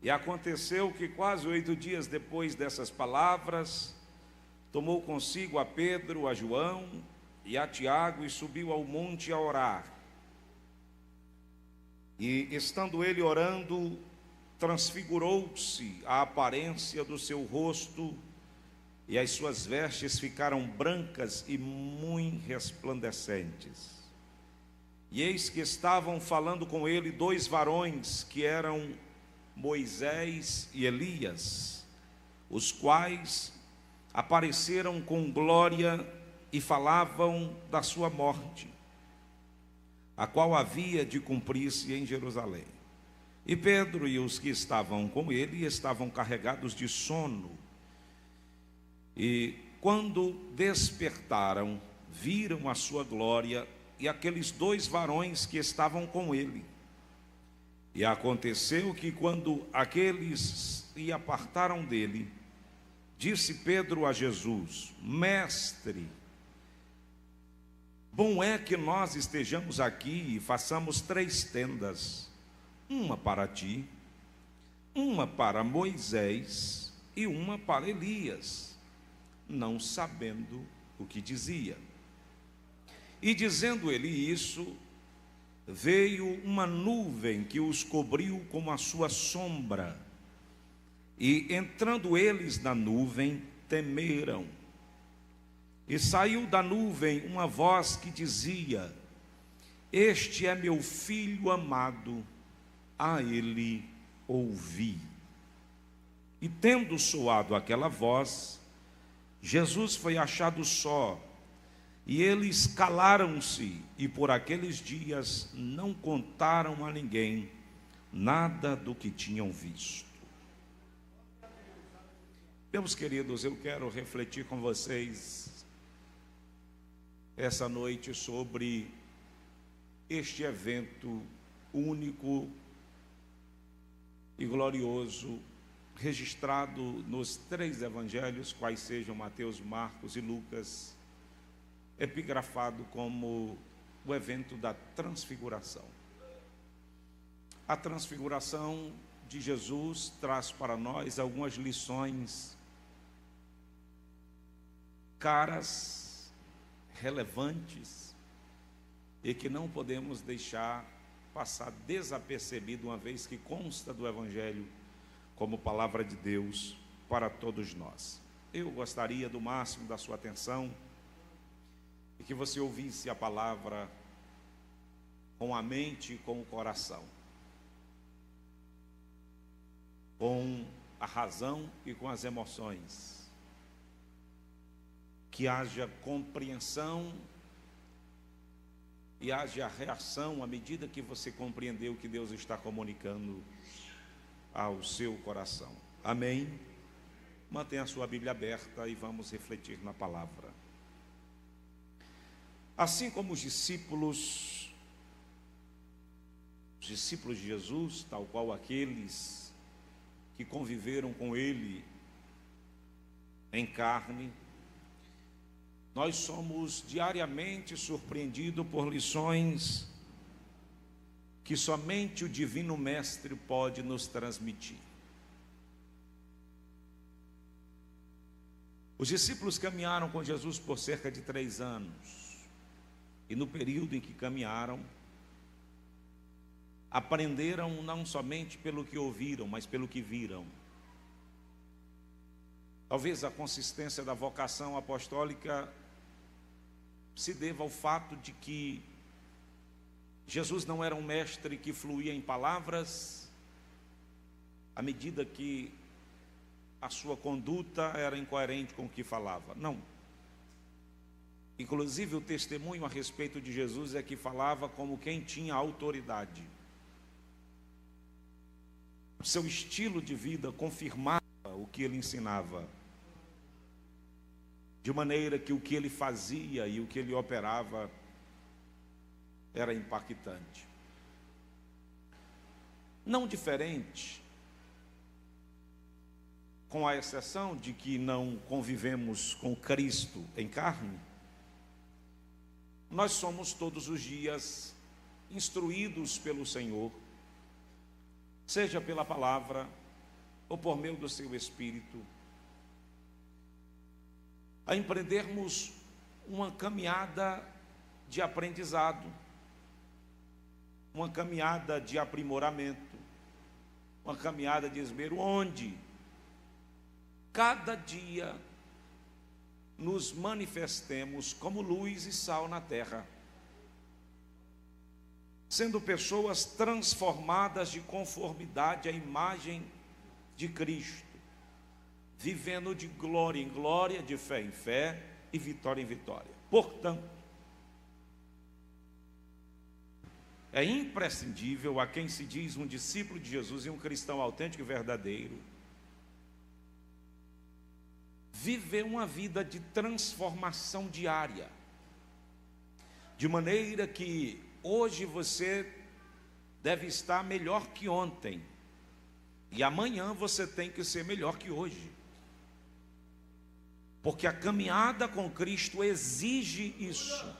E aconteceu que quase 8 dias depois dessas palavras, tomou consigo a Pedro, a João e a Tiago e subiu ao monte a orar. E estando ele orando, transfigurou-se a aparência do seu rosto, e as suas vestes ficaram brancas e muito resplandecentes. E eis que estavam falando com ele 2 varões, que eram Moisés e Elias, os quais apareceram com glória e falavam da sua morte, a qual havia de cumprir-se em Jerusalém. E Pedro e os que estavam com ele estavam carregados de sono. E quando despertaram, viram a sua glória e aqueles 2 varões que estavam com ele. E aconteceu que quando aqueles se apartaram dele, disse Pedro a Jesus: Mestre, bom é que nós estejamos aqui e façamos 3 tendas, uma para ti, uma para Moisés e uma para Elias, não sabendo o que dizia. E dizendo ele isso, veio uma nuvem que os cobriu com a sua sombra, e entrando eles na nuvem, temeram. E saiu da nuvem uma voz que dizia: Este é meu filho amado, a ele ouvi. E tendo soado aquela voz, Jesus foi achado só, e eles calaram-se, e por aqueles dias não contaram a ninguém nada do que tinham visto. Meus queridos, eu quero refletir com vocês essa noite sobre este evento único e glorioso, registrado nos 3 evangelhos, quais sejam Mateus, Marcos e Lucas, epigrafado como o evento da transfiguração. A transfiguração de Jesus traz para nós algumas lições caras, relevantes, e que não podemos deixar passar desapercebido, uma vez que consta do Evangelho como palavra de Deus para todos nós. Eu gostaria do máximo da sua atenção e que você ouvisse a palavra com a mente e com o coração, com a razão e com as emoções, que haja compreensão e haja reação à medida que você compreender o que Deus está comunicando ao seu coração. Amém? Mantenha a sua Bíblia aberta e vamos refletir na palavra. Assim como os discípulos de Jesus, tal qual aqueles que conviveram com ele em carne, nós somos diariamente surpreendidos por lições que somente o Divino Mestre pode nos transmitir. Os discípulos caminharam com Jesus por cerca de 3 anos, e no período em que caminharam, aprenderam não somente pelo que ouviram, mas pelo que viram. Talvez a consistência da vocação apostólica se deva ao fato de que Jesus não era um mestre que fluía em palavras, à medida que a sua conduta era incoerente com o que falava. Não. Inclusive o testemunho a respeito de Jesus é que falava como quem tinha autoridade. O seu estilo de vida confirmava o que ele ensinava, de maneira que o que ele fazia e o que ele operava era impactante. Não diferente, com a exceção de que não convivemos com Cristo em carne, nós somos todos os dias instruídos pelo Senhor, seja pela palavra, ou por meio do seu Espírito, a empreendermos uma caminhada de aprendizado, uma caminhada de aprimoramento, uma caminhada de esmero, onde cada dia nos manifestemos como luz e sal na terra, sendo pessoas transformadas de conformidade à imagem de Cristo, vivendo de glória em glória, de fé em fé e vitória em vitória. Portanto, é imprescindível a quem se diz um discípulo de Jesus e um cristão autêntico e verdadeiro viver uma vida de transformação diária, de maneira que hoje você deve estar melhor que ontem, e amanhã você tem que ser melhor que hoje, porque a caminhada com Cristo exige isso.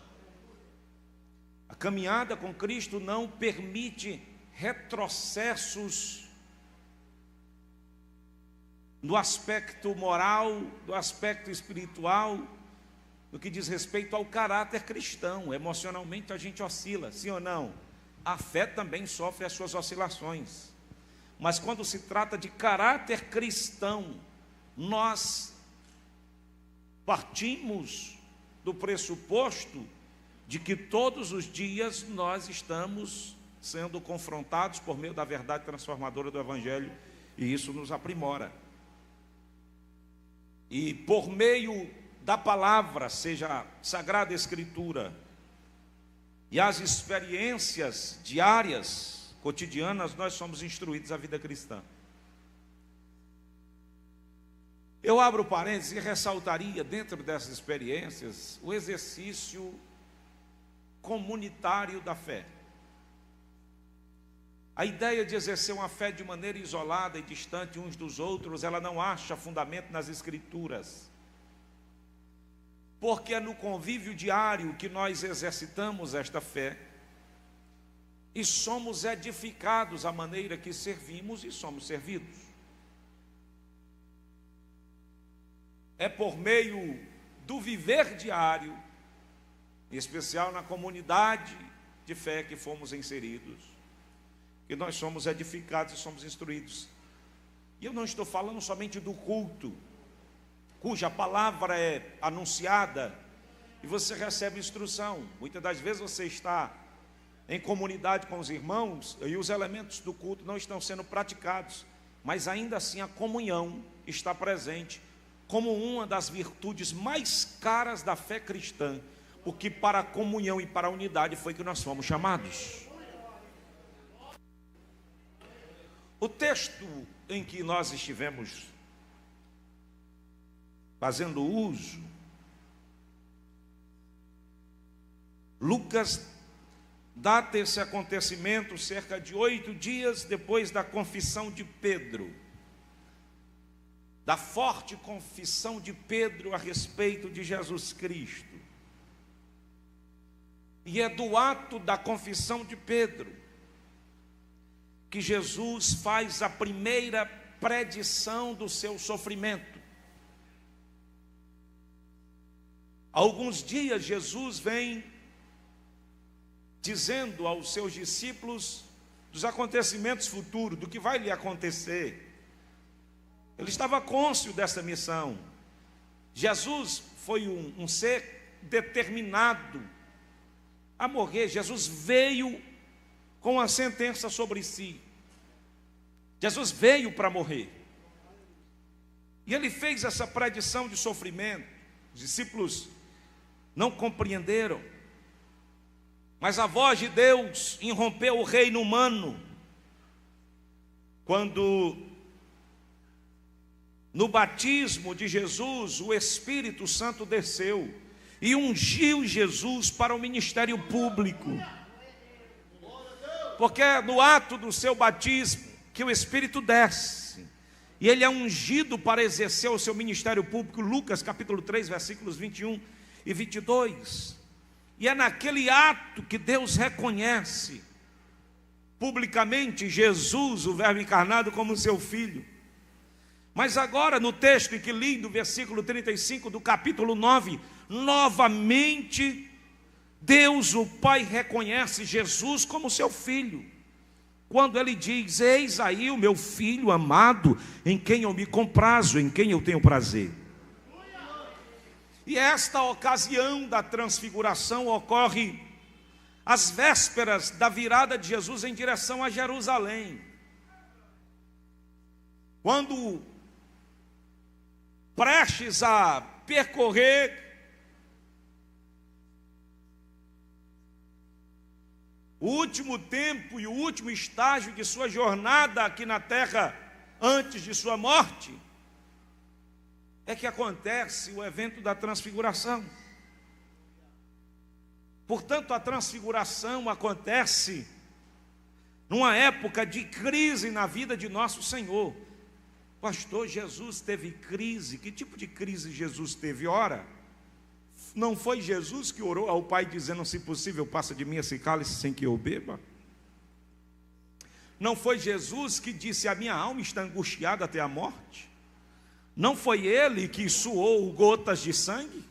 A caminhada com Cristo não permite retrocessos no aspecto moral, do aspecto espiritual, no que diz respeito ao caráter cristão. Emocionalmente a gente oscila, sim ou não? A fé também sofre as suas oscilações, mas quando se trata de caráter cristão, nós partimos do pressuposto de que todos os dias nós estamos sendo confrontados por meio da verdade transformadora do Evangelho, e isso nos aprimora. E por meio da palavra, seja a Sagrada Escritura, e as experiências diárias, cotidianas, nós somos instruídos à vida cristã. Eu abro parênteses e ressaltaria, dentro dessas experiências, o exercício comunitário da fé. A ideia de exercer uma fé de maneira isolada e distante uns dos outros, ela não acha fundamento nas Escrituras, porque é no convívio diário que nós exercitamos esta fé e somos edificados à maneira que servimos e somos servidos. É por meio do viver diário, em especial na comunidade de fé que fomos inseridos, que nós somos edificados e somos instruídos. E eu não estou falando somente do culto, cuja palavra é anunciada e você recebe instrução. Muitas das vezes você está em comunidade com os irmãos e os elementos do culto não estão sendo praticados, mas ainda assim a comunhão está presente como uma das virtudes mais caras da fé cristã, porque para a comunhão e para a unidade foi que nós fomos chamados. O texto em que nós estivemos fazendo uso, Lucas data esse acontecimento cerca de 8 dias depois da confissão de Pedro, da forte confissão de Pedro a respeito de Jesus Cristo. E é do ato da confissão de Pedro que Jesus faz a primeira predição do seu sofrimento. Há alguns dias Jesus vem dizendo aos seus discípulos dos acontecimentos futuros, do que vai lhe acontecer. Ele estava cônscio dessa missão. Jesus foi um ser determinado a morrer. Jesus veio com a sentença sobre si. Jesus veio para morrer. E ele fez essa predição de sofrimento. Os discípulos não compreenderam. Mas a voz de Deus irrompeu o reino humano quando, no batismo de Jesus, o Espírito Santo desceu e ungiu Jesus para o ministério público. Porque é no ato do seu batismo que o Espírito desce e ele é ungido para exercer o seu ministério público. Lucas capítulo 3, versículos 21 e 22. E é naquele ato que Deus reconhece publicamente Jesus, o Verbo encarnado, como seu Filho. Mas agora, no texto em que li, no versículo 35 do capítulo 9, novamente Deus, o Pai, reconhece Jesus como seu filho, quando ele diz: eis aí o meu filho amado, em quem eu me comprazo, em quem eu tenho prazer. E esta ocasião da transfiguração ocorre às vésperas da virada de Jesus em direção a Jerusalém, quando, prestes a percorrer o último tempo e o último estágio de sua jornada aqui na terra, antes de sua morte, é que acontece o evento da transfiguração. Portanto, a transfiguração acontece numa época de crise na vida de nosso Senhor. Pastor, Jesus teve crise. Que tipo de crise Jesus teve? Ora, não foi Jesus que orou ao Pai dizendo: se possível, passa de mim esse cálice sem que eu beba? Não foi Jesus que disse: a minha alma está angustiada até a morte? Não foi ele que suou gotas de sangue?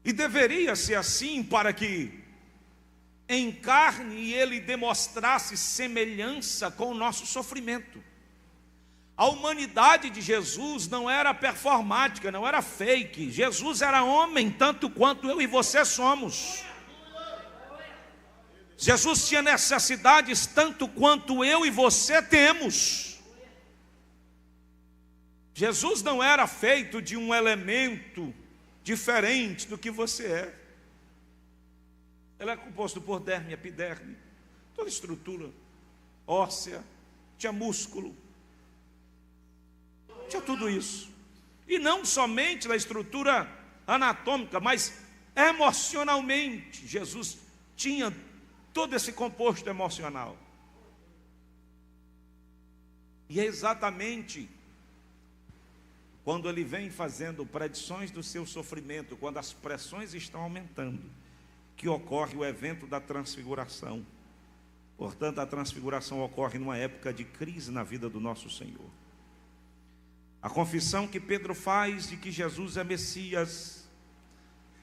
E deveria ser assim para que em carne ele demonstrasse semelhança com o nosso sofrimento. A humanidade de Jesus não era performática, não era fake. Jesus era homem, tanto quanto eu e você somos. Jesus tinha necessidades tanto quanto eu e você temos. Jesus não era feito de um elemento diferente do que você é. Ele é composto por derme, epiderme, toda estrutura óssea, tinha músculo, tinha tudo isso. E não somente na estrutura anatômica, mas emocionalmente. Jesus tinha todo esse composto emocional. E é exatamente quando ele vem fazendo predições do seu sofrimento, quando as pressões estão aumentando, que ocorre o evento da transfiguração. Portanto, a transfiguração ocorre numa época de crise na vida do nosso Senhor. A confissão que Pedro faz de que Jesus é Messias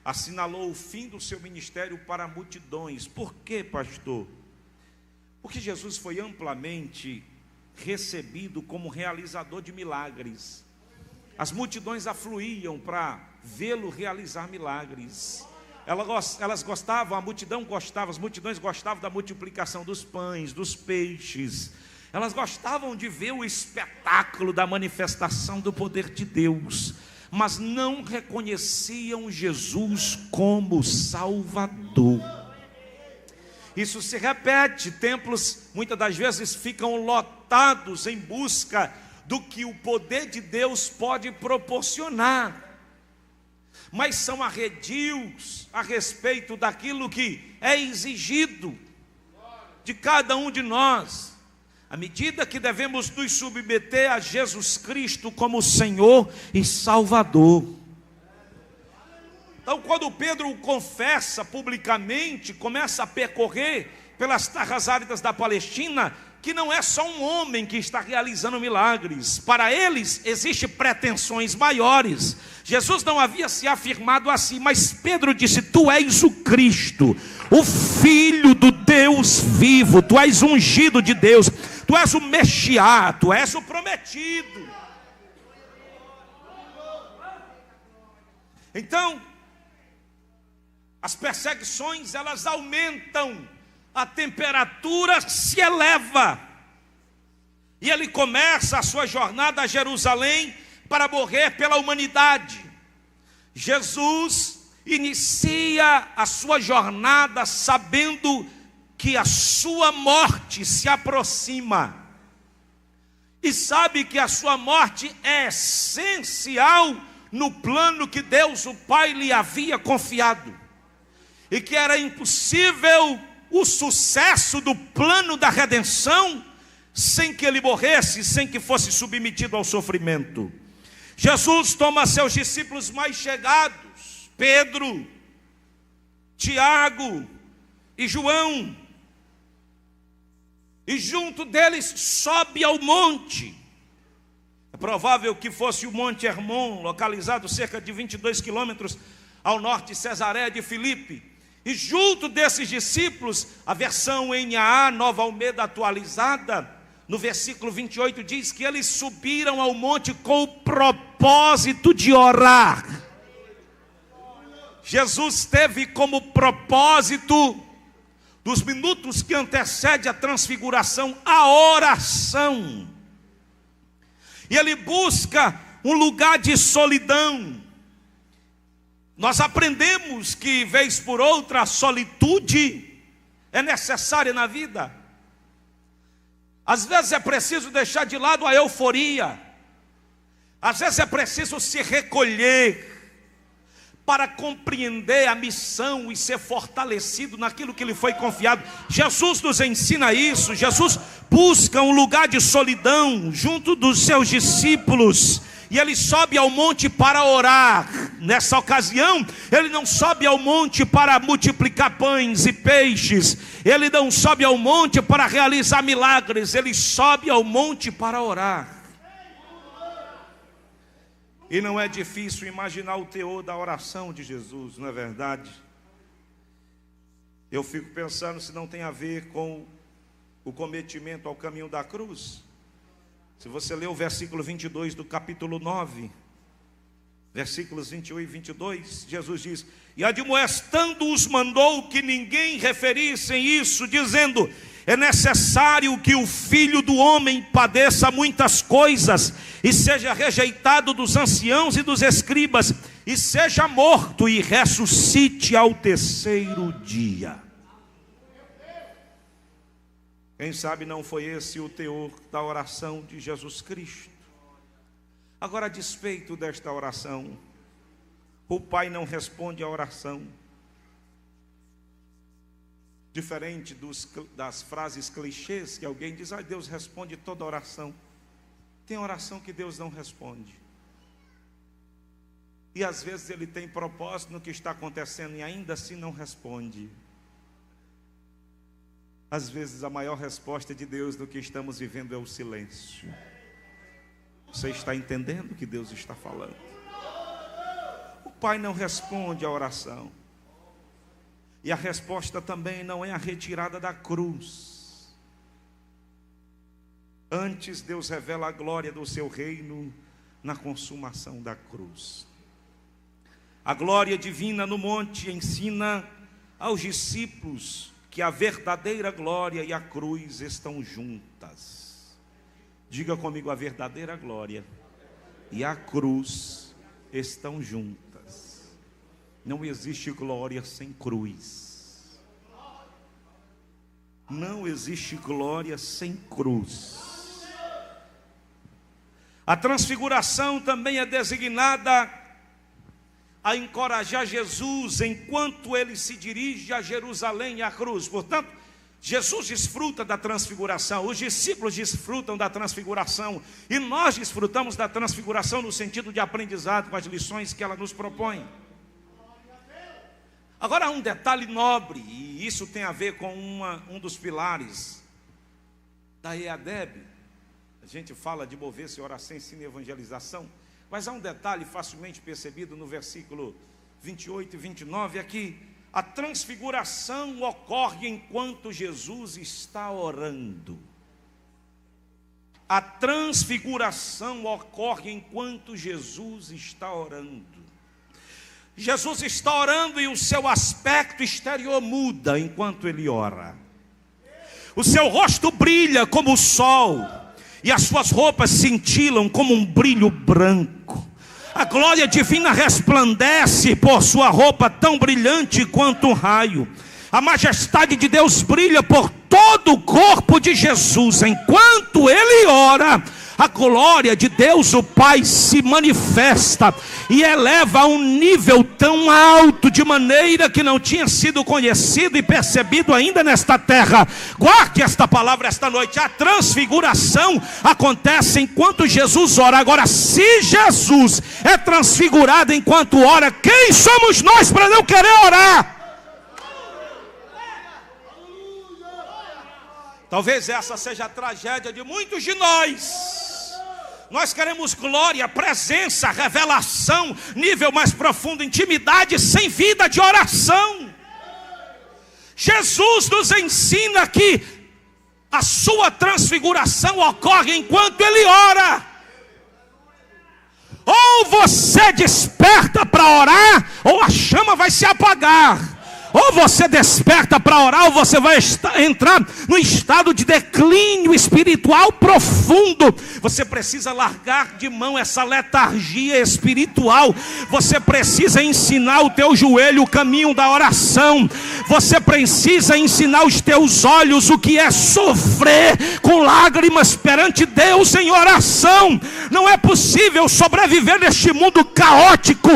assinalou o fim do seu ministério para multidões. Por quê, pastor? Porque Jesus foi amplamente recebido como realizador de milagres. As multidões afluíam para vê-lo realizar milagres. Elas gostavam, a multidão gostava, as multidões gostavam da multiplicação dos pães, dos peixes. Elas gostavam de ver o espetáculo da manifestação do poder de Deus, mas não reconheciam Jesus como Salvador. Isso se repete, templos muitas das vezes ficam lotados em busca do que o poder de Deus pode proporcionar, mas são arredios a respeito daquilo que é exigido de cada um de nós, à medida que devemos nos submeter a Jesus Cristo como Senhor e Salvador. Então, quando Pedro confessa publicamente, começa a percorrer pelas terras áridas da Palestina, que não é só um homem que está realizando milagres. Para eles existem pretensões maiores. Jesus não havia se afirmado assim, mas Pedro disse: tu és o Cristo, o Filho do Deus vivo, tu és o ungido de Deus, tu és o Messias, tu és o prometido. Então, as perseguições, elas aumentam, a temperatura se eleva, e ele começa a sua jornada a Jerusalém para morrer pela humanidade. Jesus inicia a sua jornada sabendo que a sua morte se aproxima, e sabe que a sua morte é essencial no plano que Deus, o Pai, lhe havia confiado, e que era impossível o sucesso do plano da redenção sem que ele morresse, sem que fosse submetido ao sofrimento. Jesus toma seus discípulos mais chegados, Pedro, Tiago e João, e junto deles sobe ao monte. É provável que fosse o Monte Hermon, localizado cerca de 22 quilômetros ao norte de Cesareia de Filipe. E junto desses discípulos, a versão NAA, Nova Almeida atualizada, no versículo 28 diz que eles subiram ao monte com o propósito de orar. Jesus teve como propósito, dos minutos que antecede a transfiguração, a oração. E ele busca um lugar de solidão. Nós aprendemos que, vez por outra, a solitude é necessária na vida. Às vezes é preciso deixar de lado a euforia. Às vezes é preciso se recolher para compreender a missão e ser fortalecido naquilo que lhe foi confiado. Jesus nos ensina isso. Jesus busca um lugar de solidão junto dos seus discípulos, e ele sobe ao monte para orar. Nessa ocasião, ele não sobe ao monte para multiplicar pães e peixes, ele não sobe ao monte para realizar milagres, ele sobe ao monte para orar. E não é difícil imaginar o teor da oração de Jesus, não é verdade? Eu fico pensando se não tem a ver com o cometimento ao caminho da cruz. Se você ler o versículo 22 do capítulo 9, versículos 21 e 22, Jesus diz: e admoestando-os mandou que ninguém referisse isso, dizendo: é necessário que o Filho do Homem padeça muitas coisas, e seja rejeitado dos anciãos e dos escribas, e seja morto, e ressuscite ao terceiro dia. Quem sabe não foi esse o teor da oração de Jesus Cristo. Agora, a despeito desta oração, o Pai não responde à oração. Diferente das frases clichês que alguém diz: Deus responde toda oração. Tem oração que Deus não responde. E às vezes Ele tem propósito no que está acontecendo e ainda assim não responde. Às vezes a maior resposta de Deus do que estamos vivendo é o silêncio. Você está entendendo o que Deus está falando? O Pai não responde à oração. E a resposta também não é a retirada da cruz. Antes, Deus revela a glória do seu reino na consumação da cruz. A glória divina no monte ensina aos discípulos que a verdadeira glória e a cruz estão juntas. Diga comigo: a verdadeira glória e a cruz estão juntas. Não existe glória sem cruz. Não existe glória sem cruz. A transfiguração também é designada a encorajar Jesus enquanto ele se dirige a Jerusalém e à cruz. Portanto, Jesus desfruta da transfiguração, os discípulos desfrutam da transfiguração, e nós desfrutamos da transfiguração no sentido de aprendizado com as lições que ela nos propõe. Agora, há um detalhe nobre, e isso tem a ver com um dos pilares da EADEB. A gente fala de mover-se, oração, ensino e evangelização, mas há um detalhe facilmente percebido no versículo 28 e 29, é que a transfiguração ocorre enquanto Jesus está orando. A transfiguração ocorre enquanto Jesus está orando. Jesus está orando e o seu aspecto exterior muda enquanto ele ora. O seu rosto brilha como o sol, e as suas roupas cintilam como um brilho branco. A glória divina resplandece por sua roupa tão brilhante quanto um raio. A majestade de Deus brilha por todo o corpo de Jesus. Enquanto ele ora, a glória de Deus o Pai se manifesta e eleva a um nível tão alto, de maneira que não tinha sido conhecido e percebido ainda nesta terra. Guarde esta palavra esta noite. A transfiguração acontece enquanto Jesus ora. Agora, se Jesus é transfigurado enquanto ora, quem somos nós para não querer orar? Talvez essa seja a tragédia de muitos de nós. Nós queremos glória, presença, revelação, nível mais profundo, intimidade, sem vida de oração. Jesus nos ensina que a sua transfiguração ocorre enquanto ele ora. Ou você desperta para orar, ou a chama vai se apagar. Ou você desperta para orar, ou você vai entrar num estado de declínio espiritual profundo. Você precisa largar de mão essa letargia espiritual. Você precisa ensinar o teu joelho o caminho da oração. Você precisa ensinar os teus olhos o que é sofrer com lágrimas perante Deus em oração. Não é possível sobreviver neste mundo caótico,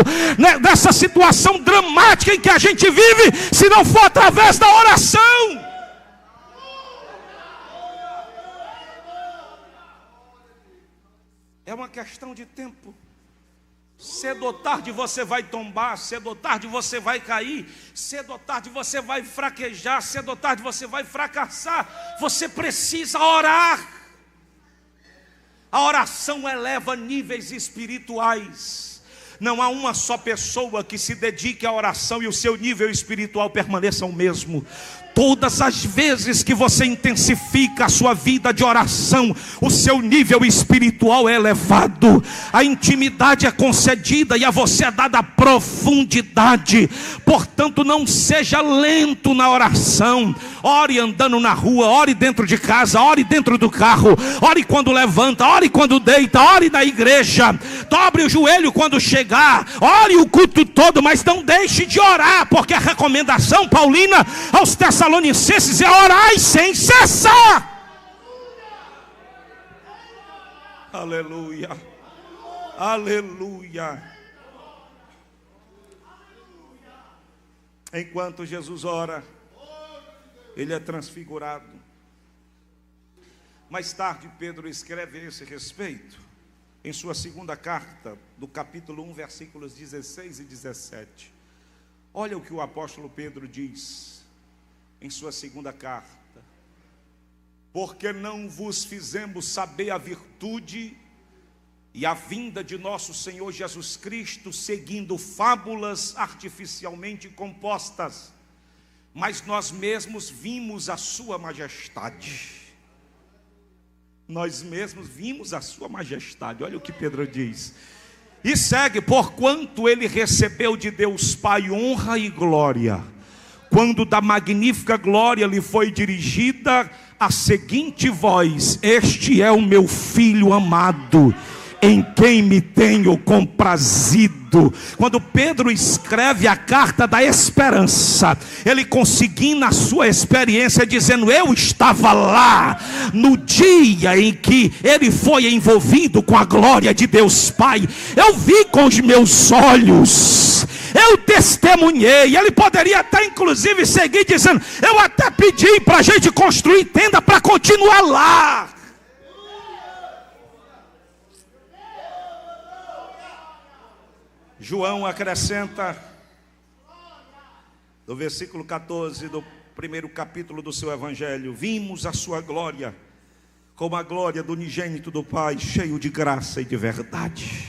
nessa situação dramática em que a gente vive, se não for através da oração. É uma questão de tempo. Cedo ou tarde você vai tombar, cedo ou tarde você vai cair, cedo ou tarde você vai fraquejar, cedo ou tarde você vai fracassar. Você precisa orar. A oração eleva níveis espirituais. Não há uma só pessoa que se dedique à oração e o seu nível espiritual permaneça o mesmo. Todas as vezes que você intensifica a sua vida de oração, o seu nível espiritual é elevado, a intimidade é concedida e a você é dada profundidade. Portanto, não seja lento na oração. Ore andando na rua, ore dentro de casa, ore dentro do carro, ore quando levanta, ore quando deita, ore na igreja, dobre o joelho quando chegar, ore o culto todo, mas não deixe de orar, porque a recomendação paulina aos Tessalonicenses é orar sem cessar. Aleluia, aleluia. Enquanto Jesus ora, ele é transfigurado. Mais tarde Pedro escreve a esse respeito em sua segunda carta, do capítulo 1, versículos 16 e 17. Olha o que o apóstolo Pedro diz em sua segunda carta: porque não vos fizemos saber a virtude e a vinda de nosso Senhor Jesus Cristo seguindo fábulas artificialmente compostas, mas nós mesmos vimos a sua majestade. Nós mesmos vimos a sua majestade. Olha o que Pedro diz. E segue: porquanto ele recebeu de Deus Pai honra e glória, quando da magnífica glória lhe foi dirigida a seguinte voz: este é o meu filho amado, em quem me tenho comprazido. Quando Pedro escreve a carta da esperança, ele consigna a sua experiência dizendo: eu estava lá no dia em que ele foi envolvido com a glória de Deus Pai. Eu vi com os meus olhos, eu testemunhei. Ele poderia até inclusive seguir dizendo: eu até pedi para a gente construir tenda para continuar lá. João acrescenta no versículo 14 do primeiro capítulo do seu evangelho: vimos a sua glória, como a glória do unigênito do Pai, cheio de graça e de verdade.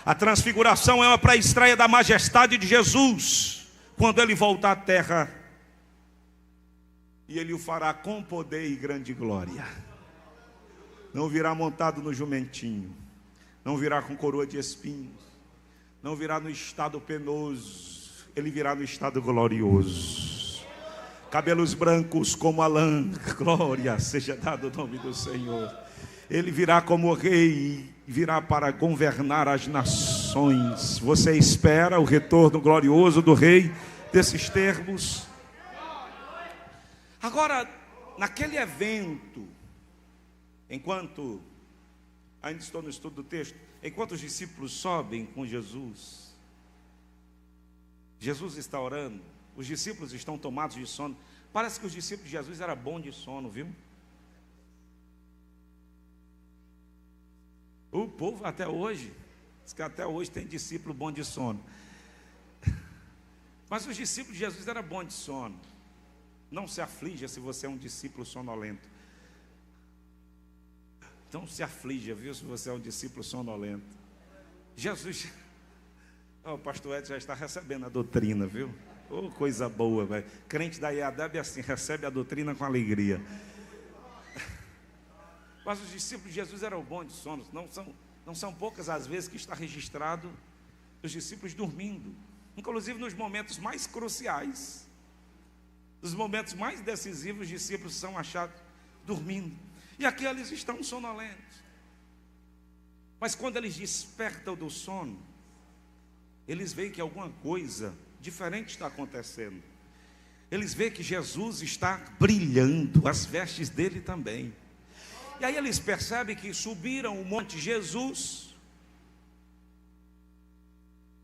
A transfiguração é uma pré-estreia da majestade de Jesus, quando ele voltar à terra, e ele o fará com poder e grande glória. Não virá montado no jumentinho, não virá com coroa de espinhos, não virá no estado penoso, ele virá no estado glorioso. Cabelos brancos como a lã, glória seja dado o nome do Senhor. Ele virá como rei, virá para governar as nações. Você espera o retorno glorioso do rei desses termos? Agora, naquele evento, enquanto ainda estou no estudo do texto, enquanto os discípulos sobem com Jesus, Jesus está orando, os discípulos estão tomados de sono. Parece que os discípulos de Jesus eram bons de sono, viu? O povo até hoje, diz que até hoje tem discípulo bom de sono. Mas os discípulos de Jesus eram bons de sono. Não se aflija se você é um discípulo sonolento. Não se aflija, viu, se você é um discípulo sonolento. Jesus, o pastor Edson já está recebendo a doutrina, viu? Oh, coisa boa, velho. Crente da IADEB é assim, recebe a doutrina com alegria. Mas os discípulos de Jesus eram bons de sono. Não são poucas as vezes que está registrado os discípulos dormindo, inclusive nos momentos mais cruciais, nos momentos mais decisivos, os discípulos são achados dormindo. E aqui eles estão sonolentos. Mas quando eles despertam do sono, eles veem que alguma coisa diferente está acontecendo. Eles veem que Jesus está brilhando, as vestes dele também. E aí eles percebem que subiram o monte Jesus,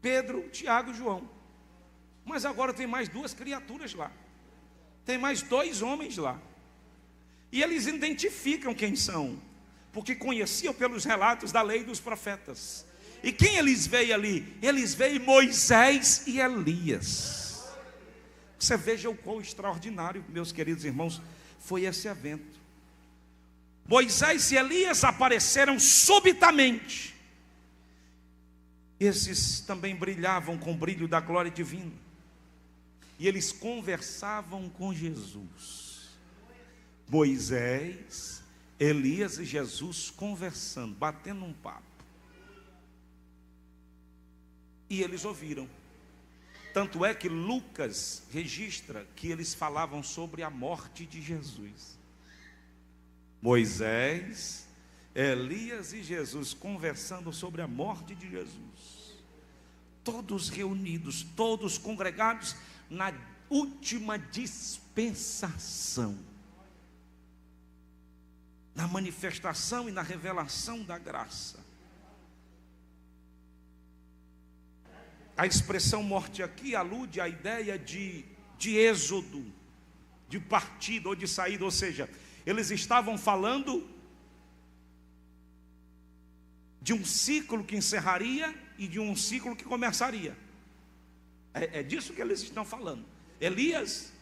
Pedro, Tiago e João. Mas agora tem mais 2 criaturas lá. Tem mais 2 homens lá. E eles identificam quem são, porque conheciam pelos relatos da lei dos profetas. E quem eles veem ali? Eles veem Moisés e Elias. Você veja o quão extraordinário, meus queridos irmãos, foi esse evento. Moisés e Elias apareceram subitamente. Esses também brilhavam com o brilho da glória divina. E eles conversavam com Jesus. Moisés, Elias e Jesus conversando, batendo um papo. E eles ouviram. Tanto é que Lucas registra que eles falavam sobre a morte de Jesus. Moisés, Elias e Jesus conversando sobre a morte de Jesus. Todos reunidos, todos congregados na última dispensação, na manifestação e na revelação da graça. A expressão morte aqui alude à ideia de êxodo, de partida ou de saída, ou seja, eles estavam falando de um ciclo que encerraria e de um ciclo que começaria. É disso que eles estão falando. Elias,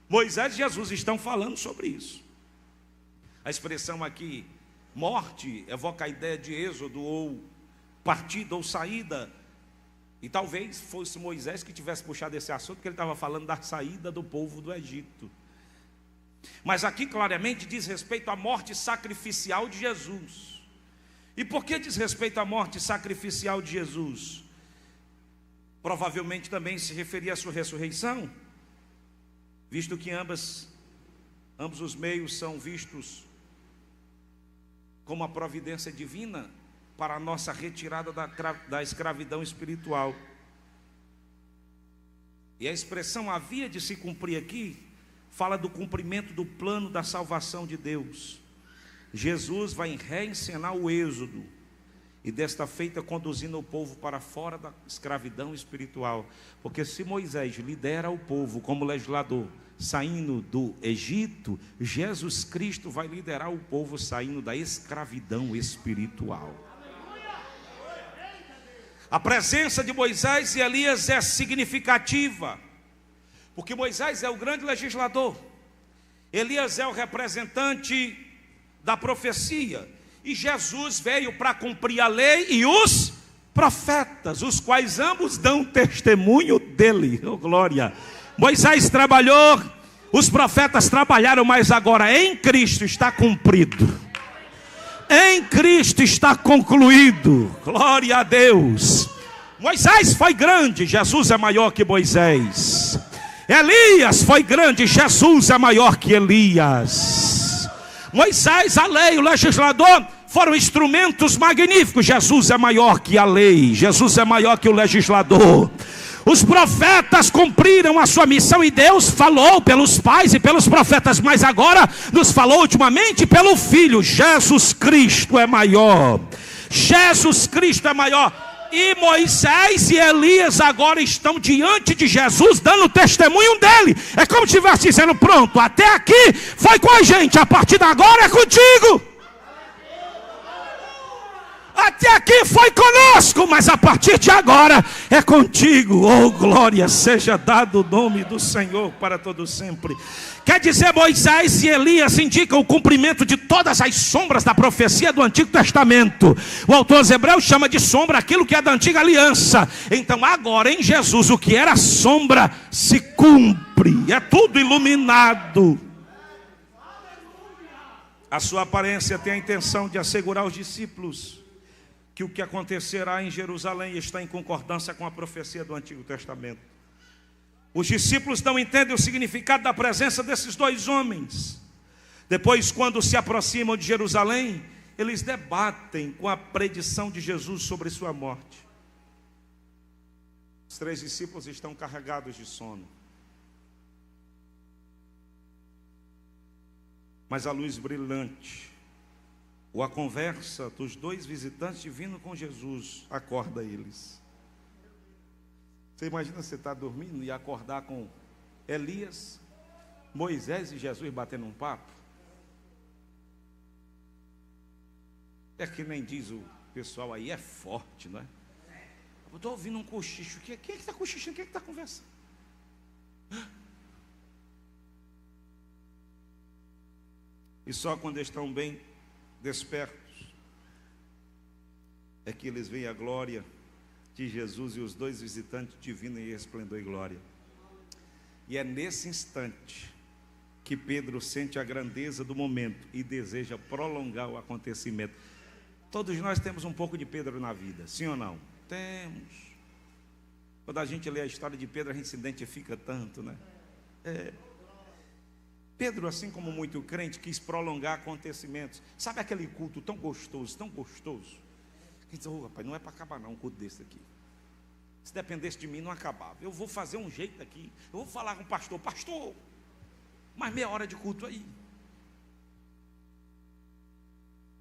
Moisés e Jesus estão falando sobre isso. A expressão aqui, morte, evoca a ideia de êxodo ou partida ou saída. E talvez fosse Moisés que tivesse puxado esse assunto, porque ele estava falando da saída do povo do Egito. Mas aqui claramente diz respeito à morte sacrificial de Jesus. E por que diz respeito à morte sacrificial de Jesus? Provavelmente também se referia à sua ressurreição, visto que ambos os meios são vistos como a providência divina para a nossa retirada da escravidão espiritual. E a expressão havia de se cumprir aqui fala do cumprimento do plano da salvação de Deus. Jesus vai reencenar o êxodo e desta feita conduzindo o povo para fora da escravidão espiritual. Porque se Moisés lidera o povo como legislador saindo do Egito, Jesus Cristo vai liderar o povo saindo da escravidão espiritual. A presença de Moisés e Elias é significativa, porque Moisés é o grande legislador, Elias é o representante da profecia, e Jesus veio para cumprir a lei e os profetas, os quais ambos dão testemunho dele. Oh, glória! Moisés trabalhou, os profetas trabalharam, mas agora em Cristo está cumprido. Em Cristo está concluído. Glória a Deus. Moisés foi grande, Jesus é maior que Moisés. Elias foi grande, Jesus é maior que Elias. Moisés, a lei, o legislador foram instrumentos magníficos. Jesus é maior que a lei, Jesus é maior que o legislador. Os profetas cumpriram a sua missão e Deus falou pelos pais e pelos profetas, mas agora nos falou ultimamente pelo Filho. Jesus Cristo é maior. Jesus Cristo é maior. E Moisés e Elias agora estão diante de Jesus dando testemunho dele. É como se estivesse dizendo: pronto, até aqui foi com a gente, a partir de agora é contigo. Até aqui ali foi conosco, mas a partir de agora é contigo. Oh, glória seja dado o nome do Senhor para todo sempre. Quer dizer, Moisés e Elias indicam o cumprimento de todas as sombras da profecia do Antigo Testamento. O autor aos Hebreus chama de sombra aquilo que é da antiga aliança. Então agora em Jesus o que era sombra se cumpre, é tudo iluminado. A sua aparência tem a intenção de assegurar aos discípulos que o que acontecerá em Jerusalém está em concordância com a profecia do Antigo Testamento. Os discípulos não entendem o significado da presença desses dois homens. Depois, quando se aproximam de Jerusalém, eles debatem com a predição de Jesus sobre sua morte. Os 3 discípulos estão carregados de sono. Mas a luz brilhante, ou a conversa dos 2 visitantes vindo com Jesus, acorda eles. Você imagina você estar dormindo e acordar com Elias, Moisés e Jesus batendo um papo? É que nem diz o pessoal aí, é forte, não é? Eu estou ouvindo um cochicho. Quem é que está cochichando? Quem é que está conversando? E só quando estão bem despertos é que eles veem a glória de Jesus e os 2 visitantes divinos em esplendor e glória. E é nesse instante que Pedro sente a grandeza do momento e deseja prolongar o acontecimento. Todos nós temos um pouco de Pedro na vida, sim ou não? Temos. Quando a gente lê a história de Pedro, a gente se identifica tanto, né? Pedro, assim como muito crente, quis prolongar acontecimentos. Sabe aquele culto tão gostoso, tão gostoso? Quem diz, rapaz, não é para acabar não um culto desse aqui. Se dependesse de mim, não acabava. Eu vou fazer um jeito aqui. Eu vou falar com o pastor. Pastor, mais meia hora de culto aí.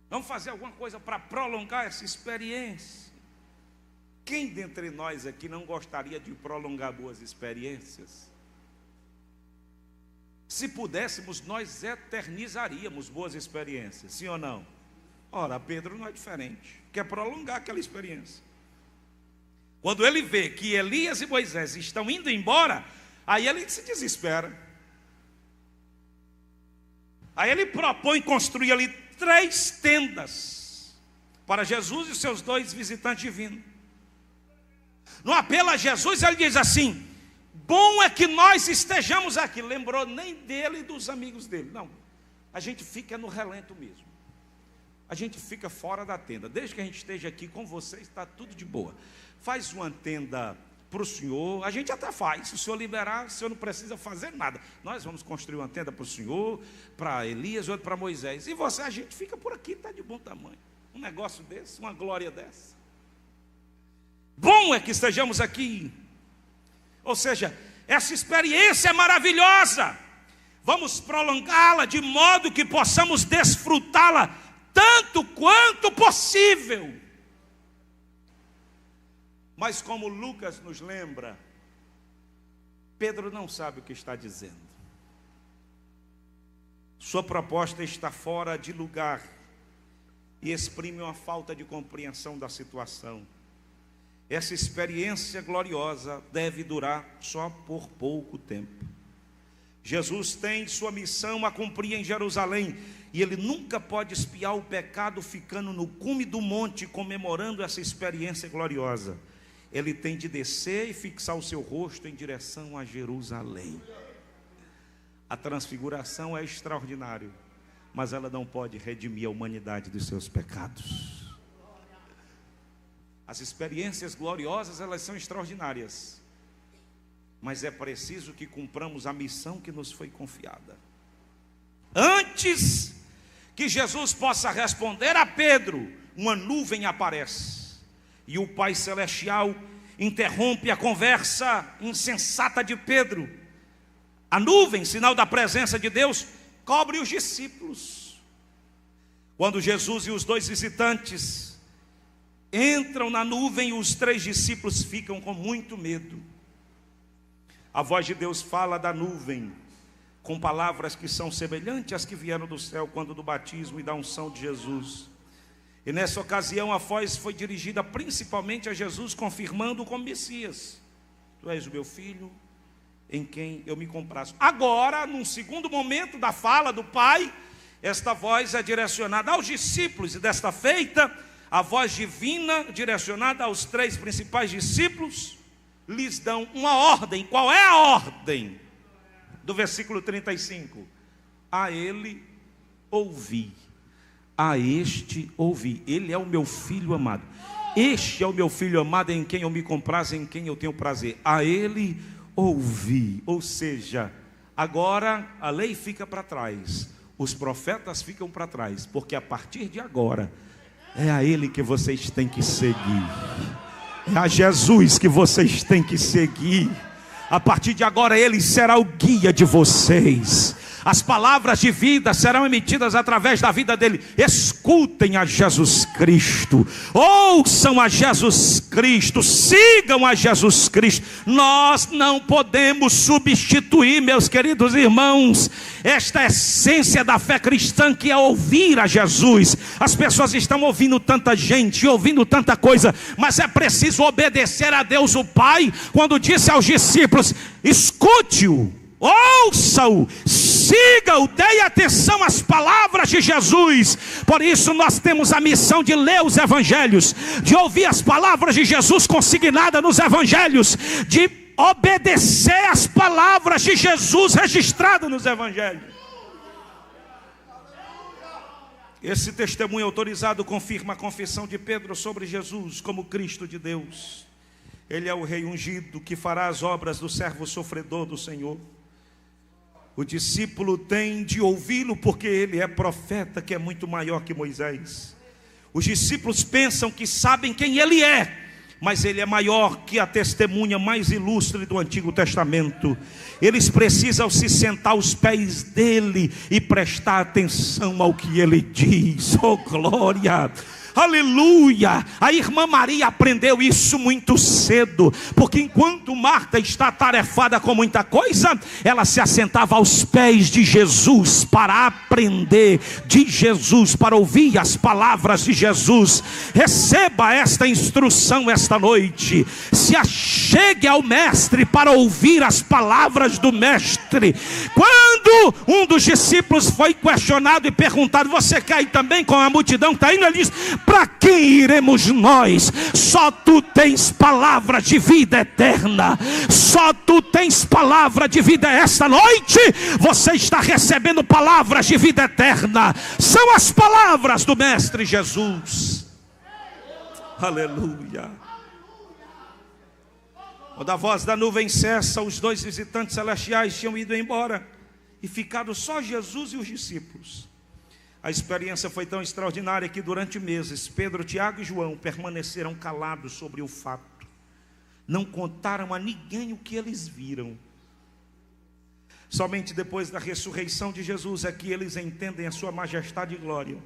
Vamos fazer alguma coisa para prolongar essa experiência. Quem dentre nós aqui não gostaria de prolongar boas experiências? Se pudéssemos, nós eternizaríamos boas experiências, sim ou não? Ora, Pedro não é diferente, quer prolongar aquela experiência. Quando ele vê que Elias e Moisés estão indo embora, aí ele se desespera. Aí ele propõe construir ali 3 tendas para Jesus e seus 2 visitantes divinos. No apelo a Jesus, ele diz assim: bom é que nós estejamos aqui. Lembrou nem dele e dos amigos dele. Não, a gente fica no relento mesmo. A gente fica fora da tenda. Desde que a gente esteja aqui com vocês, está tudo de boa. Faz uma tenda para o senhor. A gente até faz. Se o senhor liberar, o senhor não precisa fazer nada. Nós vamos construir uma tenda para o senhor, para Elias, outra para Moisés. E você, a gente fica por aqui, está de bom tamanho. Um negócio desse, uma glória dessa. Bom é que estejamos aqui. Ou seja, essa experiência é maravilhosa. Vamos prolongá-la de modo que possamos desfrutá-la tanto quanto possível. Mas como Lucas nos lembra, Pedro não sabe o que está dizendo. Sua proposta está fora de lugar e exprime uma falta de compreensão da situação. Essa experiência gloriosa deve durar só por pouco tempo. Jesus tem sua missão a cumprir em Jerusalém, e ele nunca pode espiar o pecado ficando no cume do monte, comemorando essa experiência gloriosa. Ele tem de descer e fixar o seu rosto em direção a Jerusalém. A transfiguração é extraordinária, mas ela não pode redimir a humanidade dos seus pecados. As experiências gloriosas, elas são extraordinárias, mas é preciso que cumpramos a missão que nos foi confiada. Antes que Jesus possa responder a Pedro, uma nuvem aparece, e o Pai Celestial interrompe a conversa insensata de Pedro. A nuvem, sinal da presença de Deus, cobre os discípulos. Quando Jesus e os 2 visitantes entram na nuvem, os 3 discípulos ficam com muito medo. A voz de Deus fala da nuvem com palavras que são semelhantes às que vieram do céu quando do batismo e da unção de Jesus. E nessa ocasião a voz foi dirigida principalmente a Jesus, confirmando como Messias: tu és o meu filho, em quem eu me comprazo. Agora, num segundo momento da fala do Pai, esta voz é direcionada aos discípulos, e desta feita, a voz divina direcionada aos 3 principais discípulos, lhes dão uma ordem. Qual é a ordem? Do versículo 35: a ele ouvi, a este ouvi. Ele é o meu filho amado. Este é o meu filho amado, em quem eu me comprazo, em quem eu tenho prazer. A ele ouvi. Ou seja, agora a lei fica para trás, os profetas ficam para trás, porque a partir de agora é a ele que vocês têm que seguir, é a Jesus que vocês têm que seguir. A partir de agora ele será o guia de vocês. As palavras de vida serão emitidas através da vida dele. Escutem a Jesus Cristo, ouçam a Jesus Cristo, sigam a Jesus Cristo. Nós não podemos substituir, meus queridos irmãos, esta essência da fé cristã, que é ouvir a Jesus. As pessoas estão ouvindo tanta gente, ouvindo tanta coisa, mas é preciso obedecer a Deus o Pai, quando disse aos discípulos: escute-o, ouça-o, siga-o, dê atenção às palavras de Jesus. Por isso nós temos a missão de ler os evangelhos, de ouvir as palavras de Jesus consignadas nos evangelhos, de obedecer às palavras de Jesus registradas nos evangelhos. Esse testemunho autorizado confirma a confissão de Pedro sobre Jesus como Cristo de Deus. Ele é o rei ungido, que fará as obras do servo sofredor do Senhor. O discípulo tem de ouvi-lo, porque ele é profeta, que é muito maior que Moisés. Os discípulos pensam que sabem quem ele é, mas ele é maior que a testemunha mais ilustre do Antigo Testamento. Eles precisam se sentar aos pés dele e prestar atenção ao que ele diz. Oh glória! Aleluia! A irmã Maria aprendeu isso muito cedo, porque enquanto Marta está atarefada com muita coisa, ela se assentava aos pés de Jesus para aprender de Jesus, para ouvir as palavras de Jesus. Receba esta instrução esta noite. Se achegue ao mestre para ouvir as palavras do mestre. Quando um dos discípulos foi questionado e perguntado: você quer ir também com a multidão que está indo? Ele disse: para quem iremos nós? Só tu tens palavra de vida eterna. Só tu tens palavra de vida. Esta noite você está recebendo palavras de vida eterna. São as palavras do Mestre Jesus. Aleluia. Quando a voz da nuvem cessa, os 2 visitantes celestiais tinham ido embora e ficado só Jesus e os discípulos. A experiência foi tão extraordinária que durante meses Pedro, Tiago e João permaneceram calados sobre o fato. Não contaram a ninguém o que eles viram. Somente depois da ressurreição de Jesus é que eles entendem a sua majestade e glória.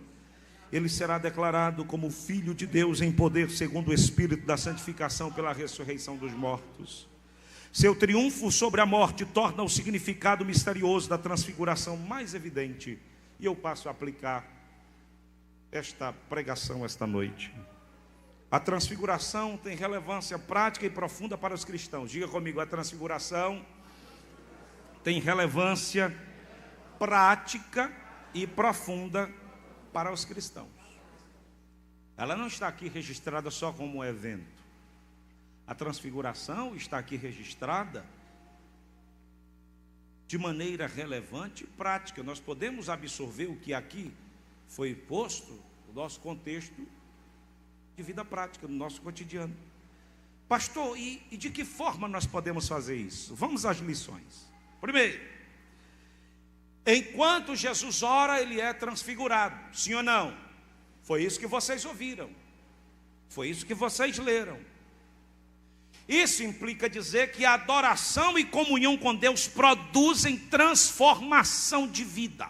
Ele será declarado como Filho de Deus em poder, segundo o Espírito da santificação, pela ressurreição dos mortos. Seu triunfo sobre a morte torna o significado misterioso da transfiguração mais evidente. E eu passo a aplicar esta pregação esta noite. A transfiguração tem relevância prática e profunda para os cristãos. Diga comigo: a transfiguração tem relevância prática e profunda para os cristãos. Ela não está aqui registrada só como um evento. A transfiguração está aqui registrada de maneira relevante e prática. Nós podemos absorver o que aqui foi posto no nosso contexto de vida prática, no nosso cotidiano. Pastor, e de que forma nós podemos fazer isso? Vamos às lições. Primeiro, enquanto Jesus ora, ele é transfigurado. Sim ou não? Foi isso que vocês ouviram. Foi isso que vocês leram. Isso implica dizer que a adoração e comunhão com Deus produzem transformação de vida.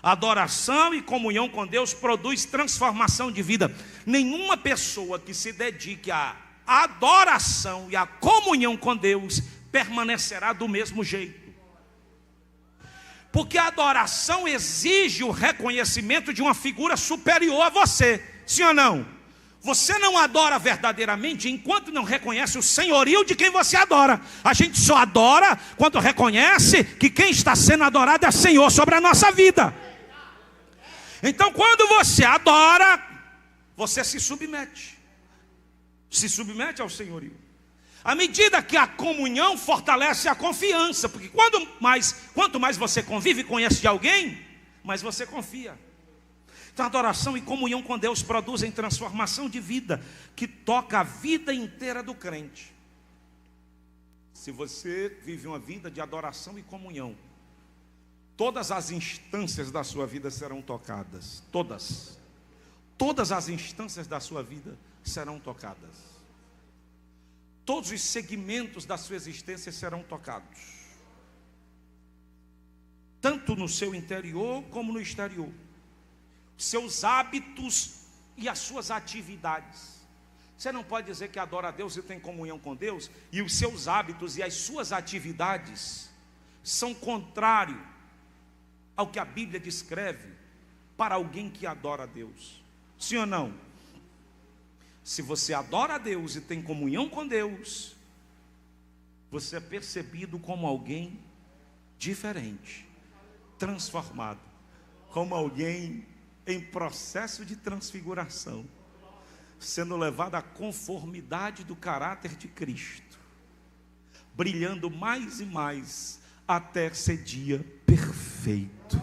Adoração e comunhão com Deus produz transformação de vida. Nenhuma pessoa que se dedique à adoração e à comunhão com Deus permanecerá do mesmo jeito. Porque a adoração exige o reconhecimento de uma figura superior a você. Sim ou não? Você não adora verdadeiramente enquanto não reconhece o senhorio de quem você adora. A gente só adora quando reconhece que quem está sendo adorado é Senhor sobre a nossa vida. Então quando você adora, você se submete ao senhorio. À medida que a comunhão fortalece a confiança, porque quanto mais você convive e conhece de alguém, mais você confia. Então adoração e comunhão com Deus produzem transformação de vida, que toca a vida inteira do crente. Se você vive uma vida de adoração e comunhão, todas as instâncias da sua vida serão tocadas. Todas as instâncias da sua vida serão tocadas. Todos os segmentos da sua existência serão tocados. Tanto no seu interior como no exterior. Seus hábitos e as suas atividades. Você não pode dizer que adora a Deus e tem comunhão com Deus, e os seus hábitos e as suas atividades são contrários ao que a Bíblia descreve para alguém que adora a Deus. Sim ou não? Se você adora a Deus e tem comunhão com Deus, você é percebido como alguém diferente, transformado, como alguém em processo de transfiguração, sendo levado à conformidade do caráter de Cristo, brilhando mais e mais até ser dia perfeito,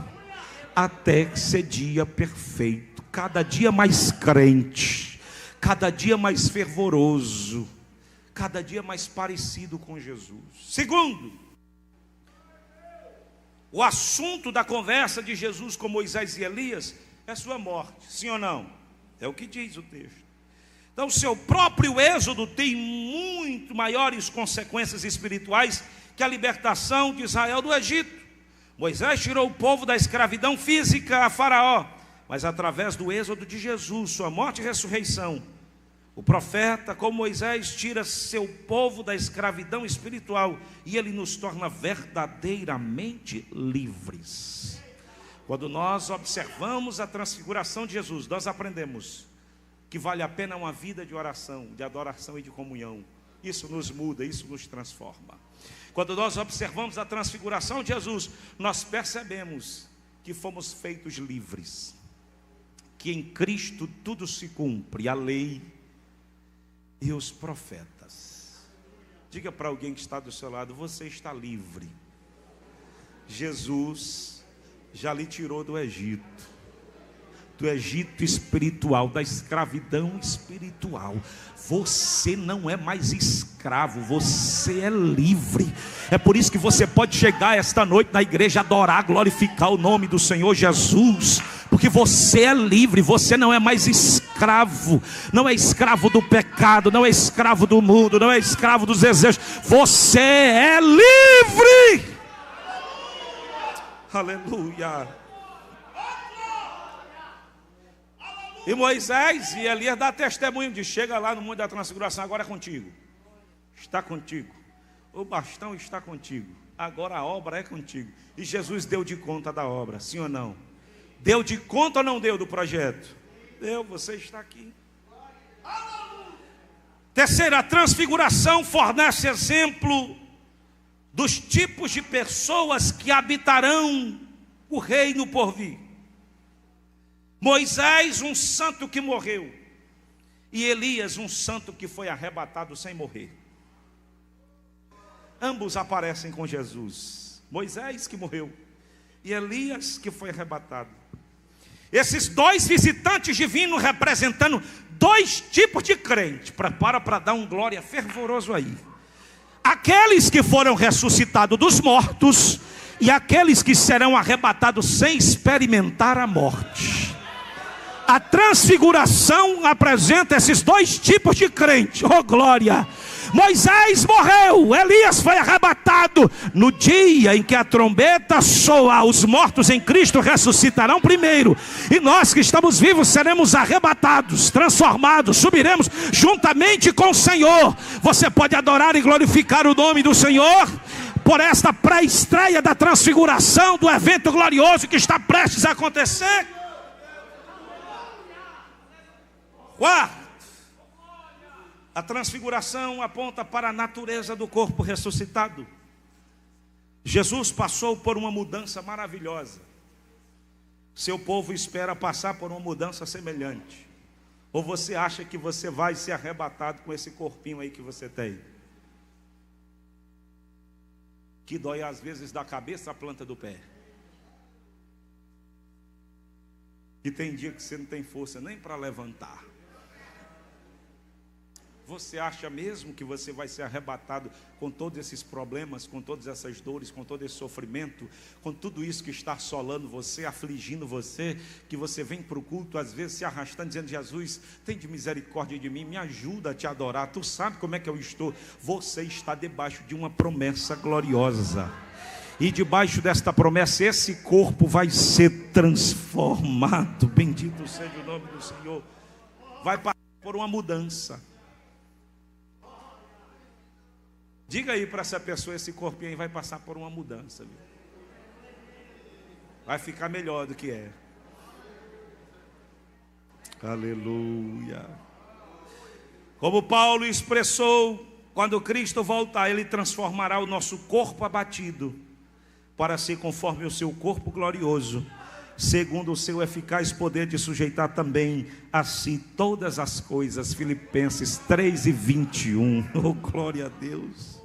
cada dia mais crente, cada dia mais fervoroso, cada dia mais parecido com Jesus. Segundo, o assunto da conversa de Jesus com Moisés e Elias é sua morte, sim ou não? É o que diz o texto. Então, seu próprio êxodo tem muito maiores consequências espirituais que a libertação de Israel do Egito. Moisés tirou o povo da escravidão física a Faraó, mas através do êxodo de Jesus, sua morte e ressurreição, o profeta, como Moisés, tira seu povo da escravidão espiritual e ele nos torna verdadeiramente livres. Quando nós observamos a transfiguração de Jesus, nós aprendemos que vale a pena uma vida de oração, de adoração e de comunhão. Isso nos muda, isso nos transforma. Quando nós observamos a transfiguração de Jesus, nós percebemos que fomos feitos livres, que em Cristo tudo se cumpre, a lei e os profetas. Diga para alguém que está do seu lado: você está livre. Jesus já lhe tirou do Egito espiritual, da escravidão espiritual. Você não é mais escravo, você é livre. É por isso que você pode chegar esta noite na igreja, adorar, glorificar o nome do Senhor Jesus, porque você é livre, você não é mais escravo, não é escravo do pecado, não é escravo do mundo, não é escravo dos desejos, você é livre. Aleluia. E Moisés e Elias dá testemunho de: chega lá no Monte da Transfiguração, agora é contigo, está contigo, o bastão está contigo, agora a obra é contigo. E Jesus deu de conta da obra, sim ou não? Deu de conta ou não deu do projeto? Deu, você está aqui. Terceira, a transfiguração fornece exemplo dos tipos de pessoas que habitarão o reino por vir. Moisés, um santo que morreu, e Elias, um santo que foi arrebatado sem morrer. Ambos aparecem com Jesus. Moisés que morreu e Elias que foi arrebatado. Esses dois visitantes divinos representando dois tipos de crente. Prepara para dar um glória fervoroso aí. Aqueles que foram ressuscitados dos mortos e aqueles que serão arrebatados sem experimentar a morte. A transfiguração apresenta esses dois tipos de crente. Oh glória! Moisés morreu, Elias foi arrebatado. No dia em que a trombeta soar, os mortos em Cristo ressuscitarão primeiro, e nós que estamos vivos seremos arrebatados, transformados, subiremos juntamente com o Senhor. Você pode adorar e glorificar o nome do Senhor? por esta pré-estreia da transfiguração, do evento glorioso que está prestes a acontecer. Quarto, a transfiguração aponta para a natureza do corpo ressuscitado. Jesus passou por uma mudança maravilhosa. Seu povo espera passar por uma mudança semelhante. Ou você acha que você vai ser arrebatado com esse corpinho aí que você tem? Que dói às vezes da cabeça à planta do pé. E tem dia que você não tem força nem para levantar. Você acha mesmo que você vai ser arrebatado com todos esses problemas, com todas essas dores, com todo esse sofrimento, com tudo isso que está assolando você, afligindo você, que você vem para o culto, às vezes se arrastando, dizendo: Jesus, tem de misericórdia de mim, me ajuda a te adorar, tu sabe como é que eu estou? Você está debaixo de uma promessa gloriosa, e debaixo desta promessa, esse corpo vai ser transformado, bendito seja o nome do Senhor, vai passar por uma mudança. Diga aí para essa pessoa: esse corpinho aí vai passar por uma mudança, viu? Vai ficar melhor do que é. Aleluia. Como Paulo expressou, quando Cristo voltar, Ele transformará o nosso corpo abatido para ser conforme o seu corpo glorioso, segundo o seu eficaz poder de sujeitar também a si todas as coisas. Filipenses 3:21. Oh, glória a Deus.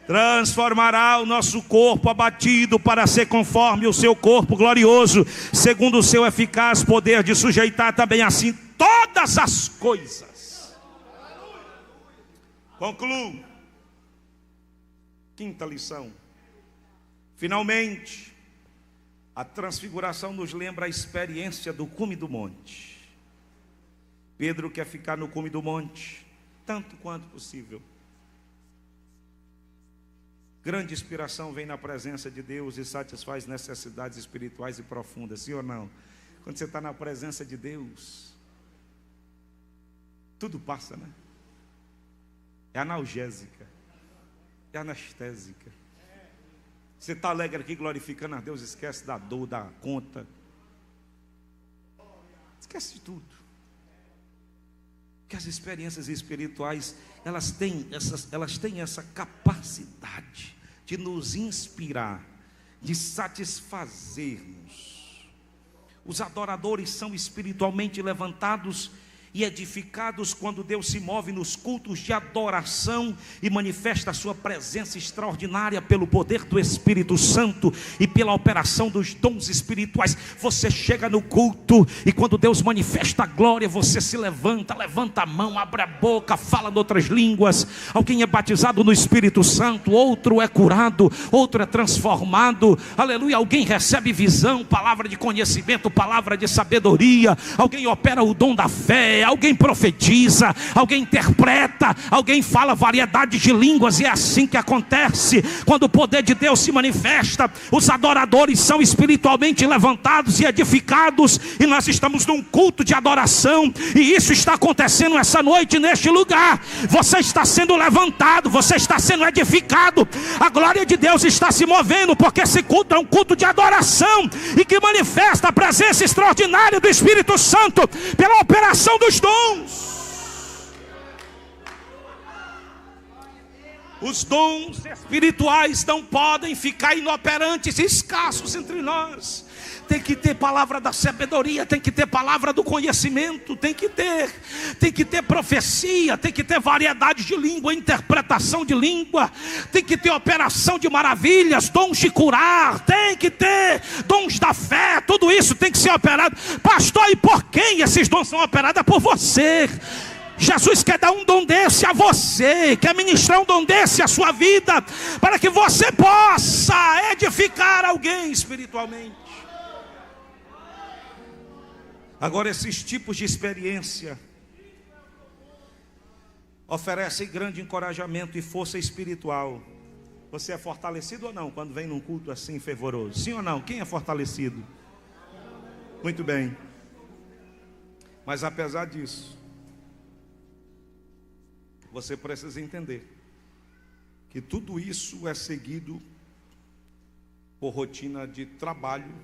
Transformará o nosso corpo abatido para ser conforme o seu corpo glorioso, segundo o seu eficaz poder de sujeitar também assim todas as coisas. Concluo. Quinta lição. Finalmente, a transfiguração nos lembra a experiência do cume do monte. Pedro quer ficar no cume do monte tanto quanto possível. Grande inspiração vem na presença de Deus e satisfaz necessidades espirituais e profundas, sim ou não? Quando você está na presença de Deus, tudo passa, né? É analgésica, é anestésica. Você está alegre aqui glorificando a Deus, esquece da dor, da conta, esquece de tudo. Porque as experiências espirituais, elas têm essa capacidade de nos inspirar, de satisfazermos. Os adoradores são espiritualmente levantados e edificados quando Deus se move nos cultos de adoração e manifesta a sua presença extraordinária pelo poder do Espírito Santo e pela operação dos dons espirituais. Você chega no culto e quando Deus manifesta a glória, você se levanta a mão, abre a boca, fala em outras línguas. Alguém é batizado no Espírito Santo, outro é curado, outro é transformado, aleluia. Alguém recebe visão, palavra de conhecimento, palavra de sabedoria. Alguém opera o dom da fé, alguém profetiza, alguém interpreta, alguém fala variedade de línguas. E é assim que acontece quando o poder de Deus se manifesta. Os adoradores são espiritualmente levantados e edificados, e nós estamos num culto de adoração, e isso está acontecendo essa noite neste lugar. Você está sendo levantado, você está sendo edificado, a glória de Deus está se movendo, porque esse culto é um culto de adoração e que manifesta a presença extraordinária do Espírito Santo pela operação dos dons. Os dons espirituais não podem ficar inoperantes e escassos entre nós. Tem que ter palavra da sabedoria, tem que ter palavra do conhecimento, tem que ter profecia, tem que ter variedade de língua, interpretação de língua, tem que ter operação de maravilhas, dons de curar, tem que ter dons da fé. Tudo isso tem que ser operado. Pastor, e por quem esses dons são operados? É por você. Jesus quer dar um dom desse a você, quer ministrar um dom desse à sua vida, para que você possa edificar alguém espiritualmente. Agora, esses tipos de experiência oferecem grande encorajamento e força espiritual. Você é fortalecido ou não quando vem num culto assim fervoroso? Sim ou não? Quem é fortalecido? Muito bem. Mas apesar disso, você precisa entender que tudo isso é seguido por rotina de trabalho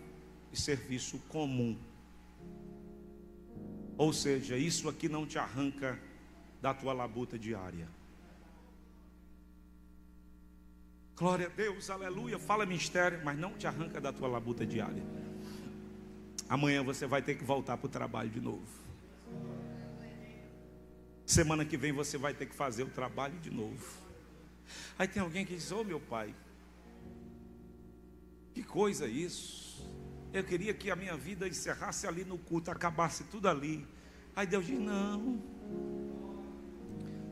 e serviço comum. Ou seja, isso aqui não te arranca da tua labuta diária. Glória a Deus, aleluia, fala mistério, mas não te arranca da tua labuta diária. Amanhã você vai ter que voltar para o trabalho de novo. Semana que vem você vai ter que fazer o trabalho de novo. Aí tem alguém que diz: ô meu pai, que coisa isso? Eu queria que a minha vida encerrasse ali no culto, acabasse tudo ali. Aí Deus diz: não,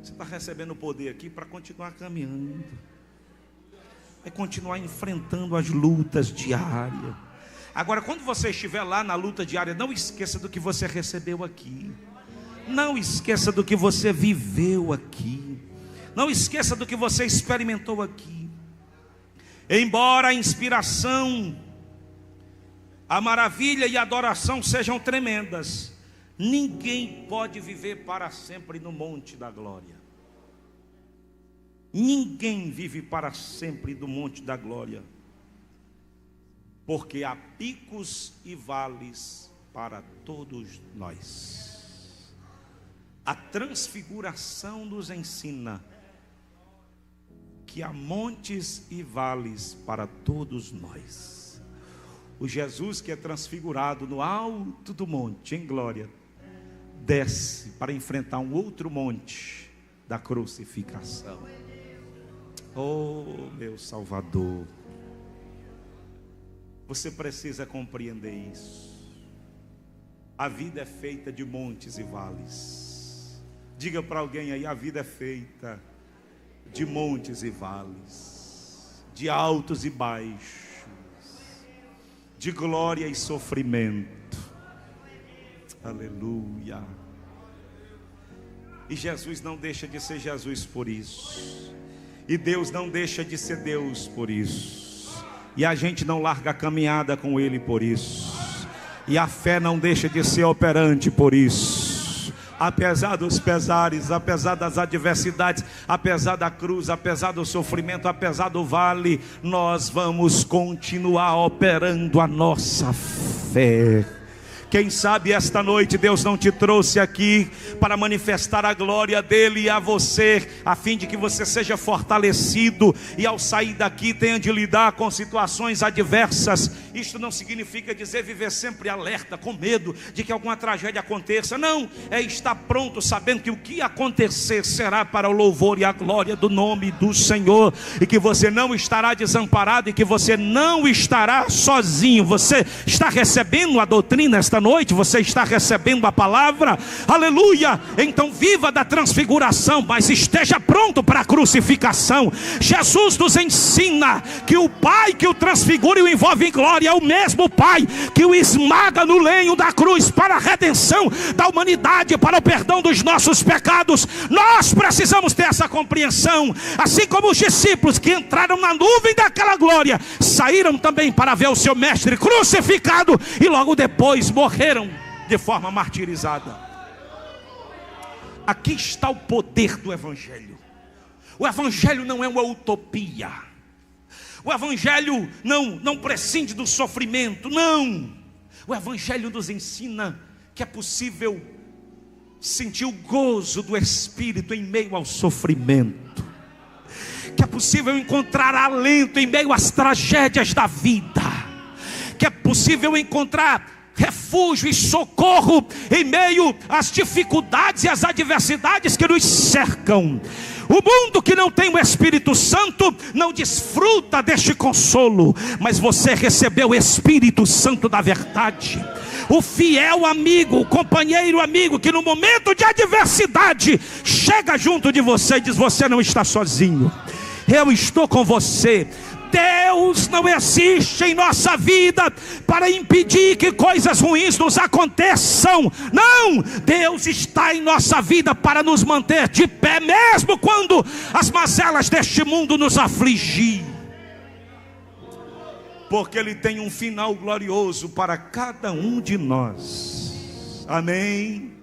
você está recebendo o poder aqui para continuar caminhando, vai continuar enfrentando as lutas diárias. Agora, quando você estiver lá na luta diária, não esqueça do que você recebeu aqui. Não esqueça do que você viveu aqui. Não esqueça do que você experimentou aqui. Embora a inspiração, a maravilha e a adoração sejam tremendas, ninguém pode viver para sempre no monte da glória. Ninguém vive para sempre do monte da glória, porque há picos e vales para todos nós. A transfiguração nos ensina que há montes e vales para todos nós. O Jesus que é transfigurado no alto do monte, em glória, desce para enfrentar um outro monte da crucificação. Oh, meu Salvador, você precisa compreender isso. A vida é feita de montes e vales. Diga para alguém aí: a vida é feita de montes e vales, de altos e baixos, de glória e sofrimento. Aleluia. E Jesus não deixa de ser Jesus por isso. E Deus não deixa de ser Deus por isso. E a gente não larga a caminhada com Ele por isso. E a fé não deixa de ser operante por isso. Apesar dos pesares, apesar das adversidades, apesar da cruz, apesar do sofrimento, apesar do vale, nós vamos continuar operando a nossa fé. Quem sabe esta noite Deus não te trouxe aqui para manifestar a glória dele a você, a fim de que você seja fortalecido e ao sair daqui tenha de lidar com situações adversas. Isto não significa dizer viver sempre alerta, com medo de que alguma tragédia aconteça. Não, é estar pronto, sabendo que o que acontecer será para o louvor e a glória do nome do Senhor, e que você não estará desamparado, e que você não estará sozinho. Você está recebendo a doutrina esta noite? Você está recebendo a palavra? Aleluia! Então viva da transfiguração, mas esteja pronto para a crucificação. Jesus nos ensina que o Pai que o transfigura e o envolve em glória é o mesmo Pai que o esmaga no lenho da cruz para a redenção da humanidade, para o perdão dos nossos pecados. Nós precisamos ter essa compreensão, assim como os discípulos que entraram na nuvem daquela glória saíram também para ver o seu mestre crucificado e logo depois morreram de forma martirizada. Aqui está o poder do Evangelho. O Evangelho não é uma utopia. O Evangelho não prescinde do sofrimento, não. O Evangelho nos ensina que é possível sentir o gozo do Espírito em meio ao sofrimento, que é possível encontrar alento em meio às tragédias da vida, que é possível encontrar refúgio e socorro em meio às dificuldades e às adversidades que nos cercam. O mundo que não tem o Espírito Santo não desfruta deste consolo, mas você recebeu o Espírito Santo da verdade, o fiel amigo, o companheiro amigo, que no momento de adversidade chega junto de você e diz: você não está sozinho, eu estou com você. Deus não existe em nossa vida para impedir que coisas ruins nos aconteçam. Não, Deus está em nossa vida para nos manter de pé, mesmo quando as mazelas deste mundo nos afligir, porque Ele tem um final glorioso para cada um de nós. Amém.